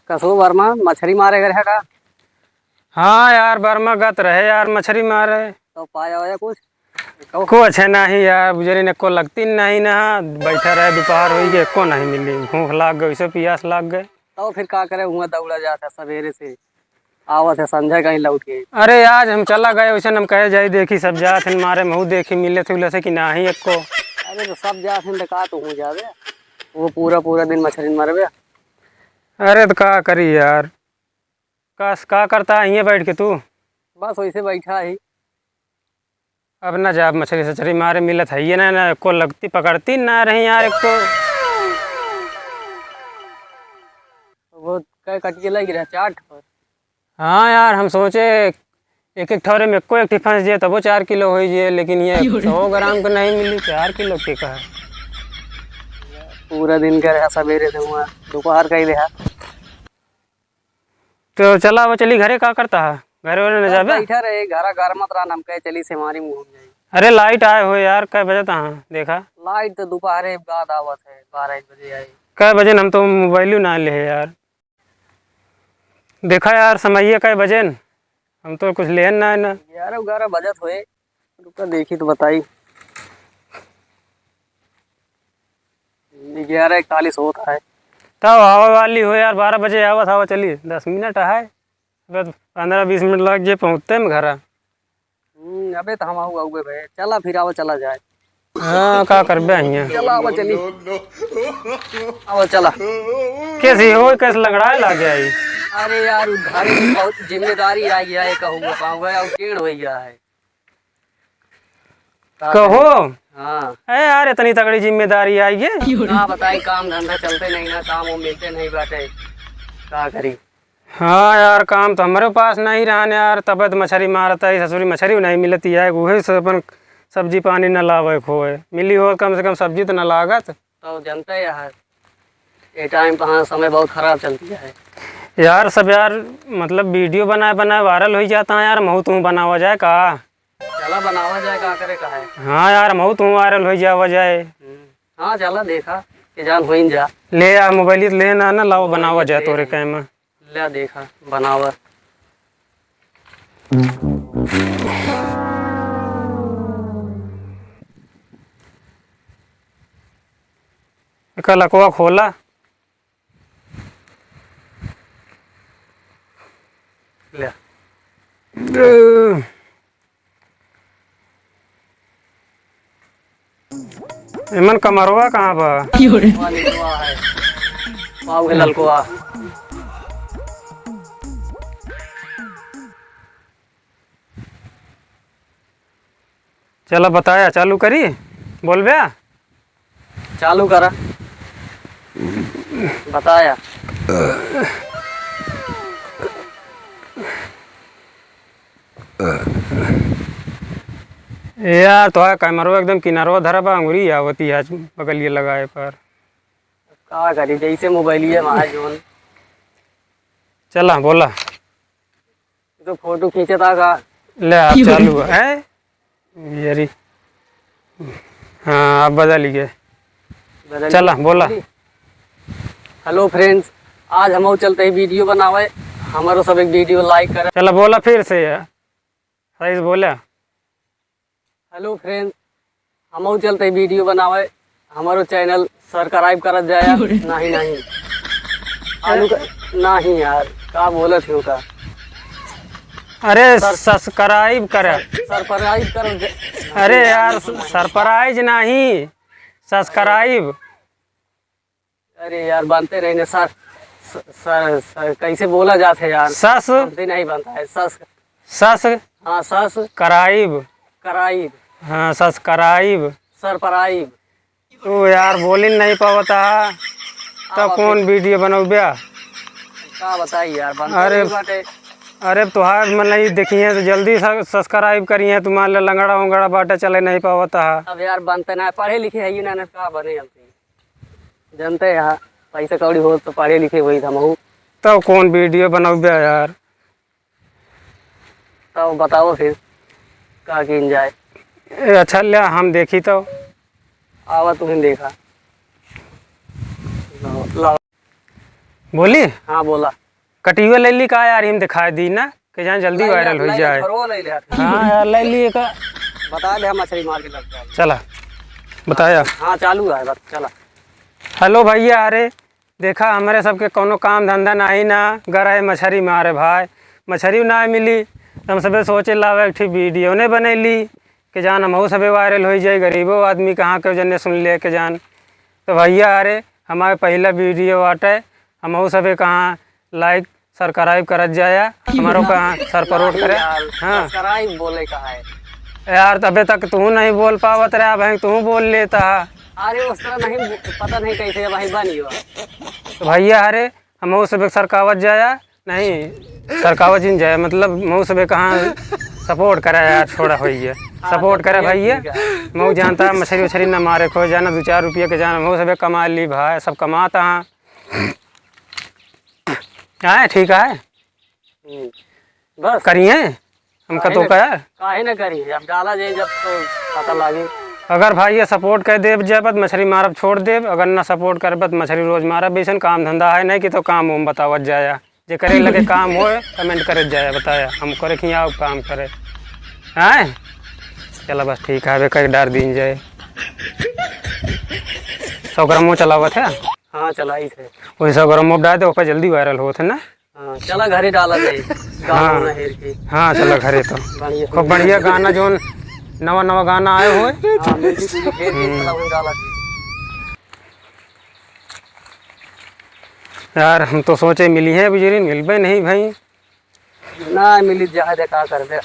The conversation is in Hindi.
कसो वर्मा मछली मारे गए का? हाँ यार बर्मा गत रहे यार मछली मारे तो पाया होया कुछ? कुछ है नहीं यार गुजरी ने को लगती नहीं ना बैठा रहे दोपहर हो गए को नहीं मिली भूख लाग गई से प्यास लाग गए। तो फिर का करे, हुआ दौड़ा जाता सवेरे से आवत है संजय कहीं लौट के। अरे आज हम चला गए वैसे हम कहे जाई देखी सब जात हैं मारे महू देखी मिले थे उलसे कि नहीं एक को। अरे तो सब जात हैं का तो हूँ जावे, वो पूरा पूरा दिन मछली मारबे। अरे तो का करी यार का करता है ये बैठ के तू। बस वैसे बैठा ही। अब ना जा मछली सछरी मारे मिलत है ये ना को लगती पकड़ती ना रही यार एक को। वो कई कटिए लग रहा चाट पर। हाँ यार हम सोचे एक एक ठौरे में को एक फंस जाए तब वो 4 किलो हो जाए लेकिन ये 100 ग्राम को नहीं मिली 4 किलो के का। पूरा दिन का रहा सवेरे से हुआ दोपहर का ही रहा। तो चला वो चली घरे का करता है घरे वाले न जाबे। बैठा रहे घर घर मत रहा हम कहे चली से हमारी मुँह घूम जाए। अरे लाइट आए हो यार कै बजे तहाँ देखा। लाइट तो दोपहर बाद आवत है 12 बजे आई। कै बजे हम तो मोबाइल ना ले यार देखा यार समय कै बजे हम तो कुछ लेन ना है ना। 11 बजत हुए रुका देखी तो बताई। 11:41 होता है। तब हवा वाली हो यार 12 बजे आवत हवा चली 10 मिनट है 15-20 मिनट लग जाए पहुँचते में घर। अबे तो हम आऊगे भाई चला फिर आओ चला जाए। हाँ का करबे चला आओ चली आओ चला। कैसी हो कैसे लंगड़ाए लागे आई। अरे यार घर की बहुत जिम्मेदारी आ गया है कहूँगा पाऊंगा और टेढ़ हो गया है। कहो हाँ अरे यार इतनी तगड़ी जिम्मेदारी आई है। हाँ बताई काम धंधा चलते नहीं ना काम वो मिलते नहीं बाटे क्या करी। हाँ यार काम तो हमारे पास नहीं रहा यार तबत मछली मारता है ससुरी मछली नहीं मिलती है वही से अपन सब्जी पानी न लावे खोए मिली हो कम से कम सब्जी तो न लागत। तो जनता है यार ये टाइम कहाँ समय बहुत खराब चलती है यार सब यार मतलब वीडियो बनाए बनाए वायरल हो जाता है यार महू तू बनावा जाए का। चला बनावा जाए का करे का है। हाँ यार महू तू वायरल हो जावा जाए। हाँ चला देखा कि जान हो जा ले यार मोबाइल ले ना ना लाओ बनावा जाए तोरे कैम ले देखा बनावा। कल अकवा खोला ले एमन कमरवा कहाँ बा है पाव के ललकोआ। चला बताया चालू करी बोल बे चालू करा बताया। यार तो कैमरा एकदम किनारवा धरा बा अंगुरी आवती आज बगलिए लगाए पर का करी जैसे मोबाइल है हमारा जोन। चला बोला तो फोटो खींचे था का ले आप चालू है यारी। हाँ आप बदल गए चला बोला। हेलो फ्रेंड्स आज हम चलते हैं वीडियो बनावे हमारो सब एक वीडियो लाइक करें। चला बोला फिर से यार सही से बोला। हेलो फ्रेंड्स हम चलते हैं वीडियो बनावे हमारो चैनल सब्सक्राइब कर जाए। नहीं नहीं आलू का नहीं यार का बोलत हो का। अरे सब्सक्राइब कर सरप्राइज कर। अरे यार सरप्राइज नहीं सब्सक्राइब। अरे यार बनते रहने सर सर कैसे बोला जाता है यार सस नहीं बनता है सस। सस हाँ सस कराइब कराइब हाँ सब्सक्राइब सरप्राइब। तो यार बोली नहीं पावता तो कौन वीडियो बनौबे का बताइए यार अरे बाटे। अरे तुहार मन नहीं देखिए तो जल्दी सब्सक्राइब करिए तुम्हारे लंगड़ा उंगड़ा बाटा चले नहीं पावता। अब यार बनते ना पढ़े लिखे है ना का बने जनते यहाँ पैसा कौड़ी हो तो पढ़े लिखे वही था महू। तो कौन वीडियो बनौबे यार तो बताओ फिर का किन जाए। अच्छा लिया हम देखी तो आवा तुम्हें देखा लाओ बोली हाँ बोला। कटियो ले ली का यार, हम दिखाई दी ना कि जान जल्दी वायरल हो जाए। हाँ यार ले ली का, बता दे, हम मछली मार के लगता है। चला बताया। हाँ चालू है, बस चला। हेलो भैया, अरे देखा हमारे सबके कोनो काम धंधा नहीं ना, गए मछली मारे भाई, मछली ना मिली तो हम सबे सोचे लावे एक वीडियो ने बनैली कि जान हम सबे वायरल हो जाए, गरीबों आदमी कहाँ के जने सुन ले के जान। तो भैया अरे हमारे पहला वीडियो बाटे, हम सबे कहाँ लाइक सब्सक्राइब करत जाया, हमारो कहाँ सर परोट करे। हाँ सब्सक्राइब बोले का है यार, तबे तक तू नहीं बोल पावत रहा भाई, तू बोल लेता। अरे उस तरह नहीं, पता नहीं कैसे भाई बनी हुआ। तो भैया अरे हम सब सरकावत जाया नहीं, सरकावत जिन जाए मतलब मऊ सब कहाँ सपोर्ट करे यार, छोड़ा हो गया सपोर्ट करे भैया। मऊ जानता मछली उछली न मारे खो जाना, 2-4 रुपये के जाना मऊ सब कमा ली भाई, सब कमाता हाँ। हाँ ठीक है, बस करिए हमका तो कह काहे ना करिए, अब डाला जाए जब तो पता लगे। अगर भाई ये सपोर्ट कर देव जब मछली मारब छोड़ देव, अगर ना सपोर्ट कर मछली रोज मारब, बेसन काम धंधा है नहीं कि तो काम उम बतावत जाया, जे करे लगे काम हो कमेंट करे जाया, बताया हम करे कि आओ काम करे। हाँ चला बस ठीक है, कई डार दिन जाए 100 ग्राम चलावत है। हाँ चलाई थे वही 100 ग्राम डाल दे, ऊपर जल्दी वायरल होते ना। हाँ चला घरे डाला जाए। हाँ हाँ चला घरे तो खूब बढ़िया गाना जो नवा नवा गाना आए हुए। यार हम तो सोचे मिली है बिजली, मिल भी नहीं भाई ना मिली, जहाँ देखा कर दे।